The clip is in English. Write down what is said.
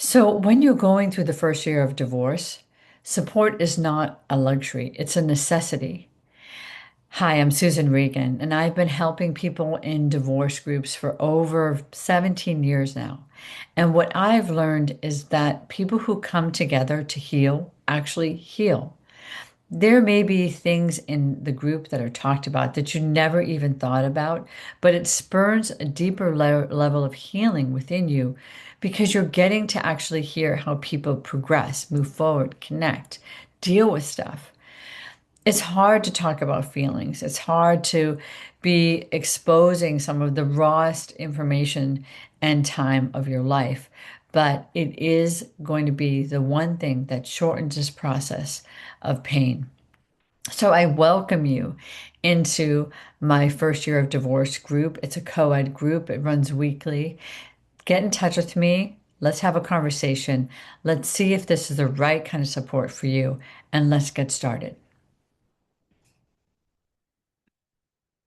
So, when you're going through the first year of divorce, support is not a luxury, it's a necessity. Hi, I'm Susan Regan, and I've been helping people in divorce groups for over 17 years now. And what I've learned is that people who come together to heal actually heal. There may be things in the group that are talked about that you never even thought about, but it spurs a deeper level of healing within you because you're getting to actually hear how people progress, move forward, connect, deal with stuff. It's hard to talk about feelings. It's hard to be exposing some of the rawest information and time of your life, but it is going to be the one thing that shortens this process of pain. So I welcome you into my first year of divorce group. It's a co-ed group. It runs weekly. Get in touch with me. Let's have a conversation. Let's see if this is the right kind of support for you, and let's get started.